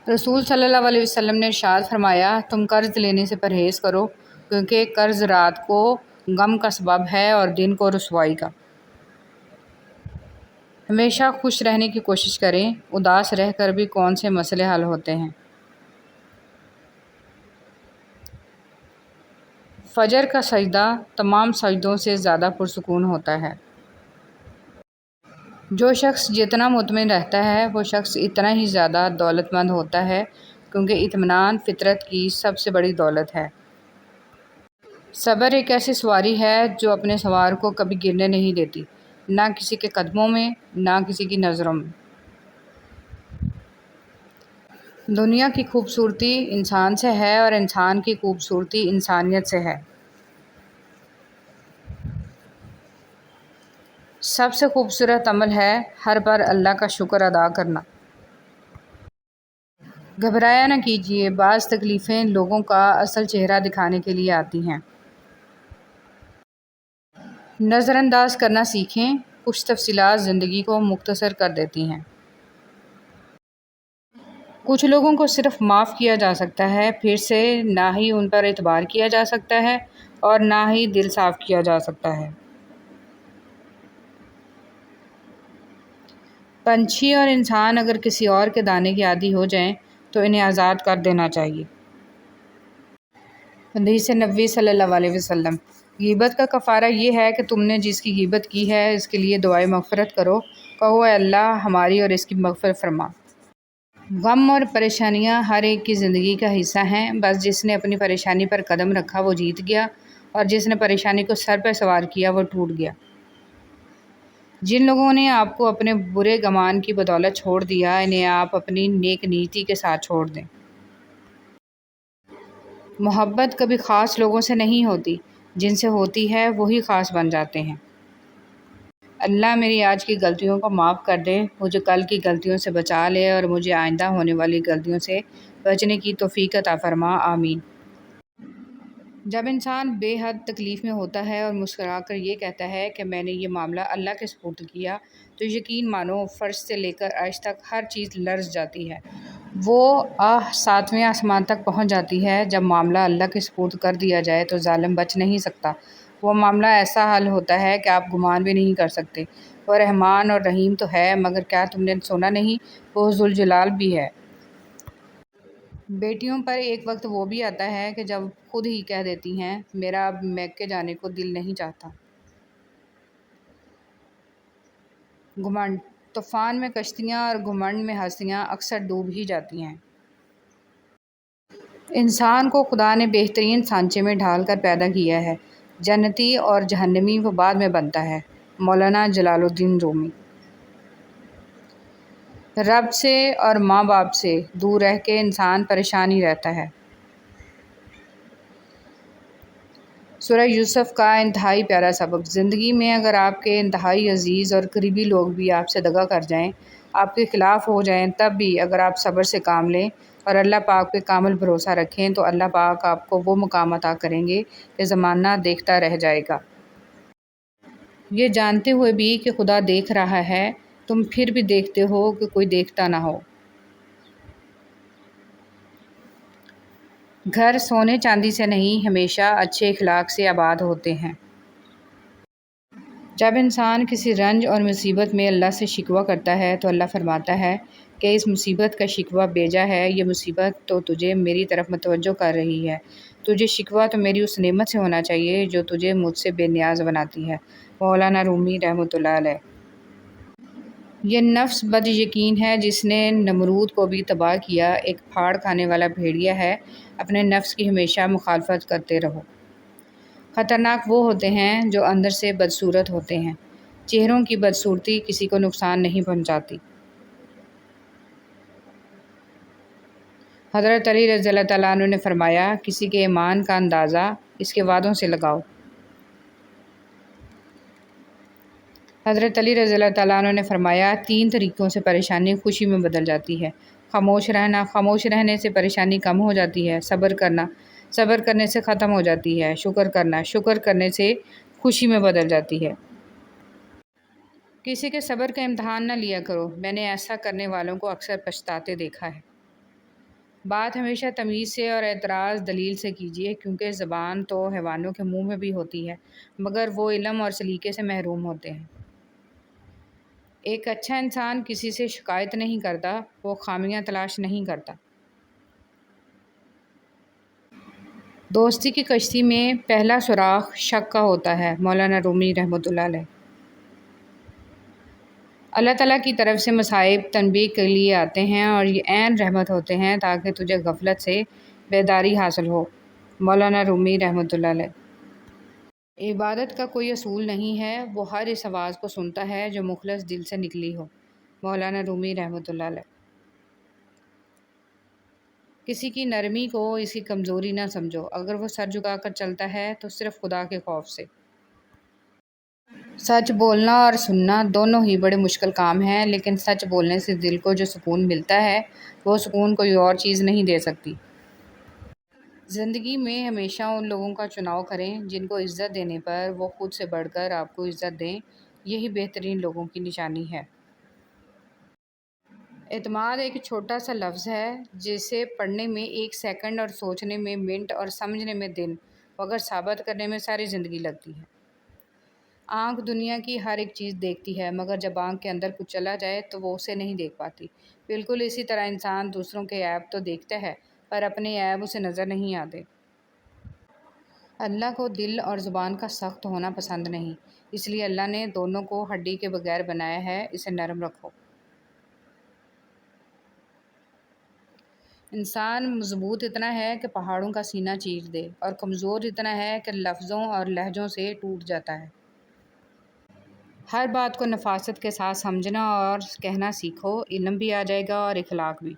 رسول صلی اللہ علیہ وسلم نے ارشاد فرمایا، تم قرض لینے سے پرہیز کرو کیونکہ قرض رات کو غم کا سبب ہے اور دن کو رسوائی کا۔ ہمیشہ خوش رہنے کی کوشش کریں، اداس رہ کر بھی کون سے مسئلے حل ہوتے ہیں۔ فجر کا سجدہ تمام سجدوں سے زیادہ پرسکون ہوتا ہے۔ جو شخص جتنا مطمئن رہتا ہے وہ شخص اتنا ہی زیادہ دولت مند ہوتا ہے، کیونکہ اطمینان فطرت کی سب سے بڑی دولت ہے۔ صبر ایک ایسی سواری ہے جو اپنے سوار کو کبھی گرنے نہیں دیتی، نہ کسی کے قدموں میں، نہ کسی کی نظروں میں۔ دنیا کی خوبصورتی انسان سے ہے اور انسان کی خوبصورتی انسانیت سے ہے۔ سب سے خوبصورت عمل ہے ہر بار اللہ کا شکر ادا کرنا۔ گھبرایا نہ کیجیے، بعض تکلیفیں لوگوں کا اصل چہرہ دکھانے کے لیے آتی ہیں۔ نظر انداز کرنا سیکھیں، کچھ تفصیلات زندگی کو مختصر کر دیتی ہیں۔ کچھ لوگوں کو صرف معاف کیا جا سکتا ہے، پھر سے نہ ہی ان پر اعتبار کیا جا سکتا ہے اور نہ ہی دل صاف کیا جا سکتا ہے۔ پنچھی اور انسان اگر کسی اور کے دانے کے عادی ہو جائیں تو انہیں آزاد کر دینا چاہیے۔ حدیث نبوی صلی اللہ علیہ وسلم، غیبت کا کفارہ یہ ہے کہ تم نے جس کی غیبت کی ہے اس کے لیے دعائے مغفرت کرو، کہو اے اللہ ہماری اور اس کی مغفرت فرما۔ غم اور پریشانیاں ہر ایک کی زندگی کا حصہ ہیں، بس جس نے اپنی پریشانی پر قدم رکھا وہ جیت گیا اور جس نے پریشانی کو سر پہ سوار کیا وہ ٹوٹ گیا۔ جن لوگوں نے آپ کو اپنے برے گمان کی بدولت چھوڑ دیا، انہیں آپ اپنی نیک نیتی کے ساتھ چھوڑ دیں۔ محبت کبھی خاص لوگوں سے نہیں ہوتی، جن سے ہوتی ہے وہی خاص بن جاتے ہیں۔ اللہ میری آج کی غلطیوں کو معاف کر دے، مجھے کل کی غلطیوں سے بچا لے اور مجھے آئندہ ہونے والی غلطیوں سے بچنے کی توفیق عطا فرما، آمین۔ جب انسان بے حد تکلیف میں ہوتا ہے اور مسکرا کر یہ کہتا ہے کہ میں نے یہ معاملہ اللہ کے سپرد کیا، تو یقین مانو فرش سے لے کر عرش تک ہر چیز لرز جاتی ہے۔ وہ آہ 7ویں آسمان تک پہنچ جاتی ہے۔ جب معاملہ اللہ کے سپرد کر دیا جائے تو ظالم بچ نہیں سکتا۔ وہ معاملہ ایسا حل ہوتا ہے کہ آپ گمان بھی نہیں کر سکتے۔ وہ رحمان اور رحیم تو ہے، مگر کیا تم نے سنا نہیں، وہ ذوالجلال بھی ہے۔ بیٹیوں پر ایک وقت وہ بھی آتا ہے کہ جب خود ہی کہہ دیتی ہیں میرا اب میکے جانے کو دل نہیں چاہتا۔ گھمنڈ، طوفان میں کشتیاں اور گھمنڈ میں ہستیاں اکثر ڈوب ہی جاتی ہیں۔ انسان کو خدا نے بہترین سانچے میں ڈھال کر پیدا کیا ہے، جنتی اور جہنمی وہ بعد میں بنتا ہے۔ مولانا جلال الدین رومی۔ رب سے اور ماں باپ سے دور رہ کے انسان پریشان ہی رہتا ہے۔ سورہ یوسف کا انتہائی پیارا سبق، زندگی میں اگر آپ کے انتہائی عزیز اور قریبی لوگ بھی آپ سے دغا کر جائیں، آپ کے خلاف ہو جائیں، تب بھی اگر آپ صبر سے کام لیں اور اللہ پاک پہ کامل بھروسہ رکھیں تو اللہ پاک آپ کو وہ مقام عطا کریں گے کہ زمانہ دیکھتا رہ جائے گا۔ یہ جانتے ہوئے بھی کہ خدا دیکھ رہا ہے، تم پھر بھی دیکھتے ہو کہ کوئی دیکھتا نہ ہو۔ گھر سونے چاندی سے نہیں، ہمیشہ اچھے اخلاق سے آباد ہوتے ہیں۔ جب انسان کسی رنج اور مصیبت میں اللہ سے شکوہ کرتا ہے تو اللہ فرماتا ہے کہ اس مصیبت کا شکوہ بیجا ہے، یہ مصیبت تو تجھے میری طرف متوجہ کر رہی ہے۔ تجھے شکوہ تو میری اس نعمت سے ہونا چاہیے جو تجھے مجھ سے بے نیاز بناتی ہے۔ مولانا رومی رحمۃ اللہ علیہ۔ یہ نفس بد یقین ہے جس نے نمرود کو بھی تباہ کیا، ایک پھاڑ کھانے والا بھیڑیا ہے، اپنے نفس کی ہمیشہ مخالفت کرتے رہو۔ خطرناک وہ ہوتے ہیں جو اندر سے بدصورت ہوتے ہیں، چہروں کی بدصورتی کسی کو نقصان نہیں پہنچاتی۔ حضرت علی رضی اللہ تعالیٰ عنہ نے فرمایا، کسی کے ایمان کا اندازہ اس کے وعدوں سے لگاؤ۔ حضرت علی رضی اللہ تعالیٰ عنہ نے فرمایا، 3 طریقوں سے پریشانی خوشی میں بدل جاتی ہے۔ خاموش رہنا، خاموش رہنے سے پریشانی کم ہو جاتی ہے۔ صبر کرنا، صبر کرنے سے ختم ہو جاتی ہے۔ شکر کرنا، شکر کرنے سے خوشی میں بدل جاتی ہے۔ کسی کے صبر کا امتحان نہ لیا کرو، میں نے ایسا کرنے والوں کو اکثر پچھتاتے دیکھا ہے۔ بات ہمیشہ تمیز سے اور اعتراض دلیل سے کیجیے، کیونکہ زبان تو حیوانوں کے منہ میں بھی ہوتی ہے، مگر وہ علم اور سلیقے سے محروم ہوتے ہیں۔ ایک اچھا انسان کسی سے شکایت نہیں کرتا، وہ خامیاں تلاش نہیں کرتا۔ دوستی کی کشتی میں پہلا سوراخ شک کا ہوتا ہے، مولانا رومی رحمۃ اللہ علیہ۔ اللہ تعالیٰ کی طرف سے مصائب تنبیہ کے لیے آتے ہیں، اور یہ عین رحمت ہوتے ہیں تاکہ تجھے غفلت سے بیداری حاصل ہو، مولانا رومی رحمۃ اللہ علیہ۔ عبادت کا کوئی اصول نہیں ہے، وہ ہر اس آواز کو سنتا ہے جو مخلص دل سے نکلی ہو، مولانا رومی رحمۃ اللہ علیہ۔ کسی کی نرمی کو اس کی کمزوری نہ سمجھو، اگر وہ سر جھکا کر چلتا ہے تو صرف خدا کے خوف سے۔ سچ بولنا اور سننا دونوں ہی بڑے مشکل کام ہیں، لیکن سچ بولنے سے دل کو جو سکون ملتا ہے وہ سکون کوئی اور چیز نہیں دے سکتی۔ زندگی میں ہمیشہ ان لوگوں کا چناؤ کریں جن کو عزت دینے پر وہ خود سے بڑھ کر آپ کو عزت دیں، یہی بہترین لوگوں کی نشانی ہے۔ اعتماد ایک چھوٹا سا لفظ ہے جسے پڑھنے میں 1 سیکنڈ اور سوچنے میں منٹ اور سمجھنے میں دن، مگر ثابت کرنے میں ساری زندگی لگتی ہے۔ آنکھ دنیا کی ہر ایک چیز دیکھتی ہے، مگر جب آنکھ کے اندر کچھ چلا جائے تو وہ اسے نہیں دیکھ پاتی۔ بالکل اسی طرح انسان دوسروں کے عیب تو دیکھتا ہے، پر اپنے عیب اسے نظر نہیں آتے۔ اللہ کو دل اور زبان کا سخت ہونا پسند نہیں، اس لیے اللہ نے دونوں کو ہڈی کے بغیر بنایا ہے، اسے نرم رکھو۔ انسان مضبوط اتنا ہے کہ پہاڑوں کا سینہ چیر دے، اور کمزور اتنا ہے کہ لفظوں اور لہجوں سے ٹوٹ جاتا ہے۔ ہر بات کو نفاست کے ساتھ سمجھنا اور کہنا سیکھو، علم بھی آ جائے گا اور اخلاق بھی۔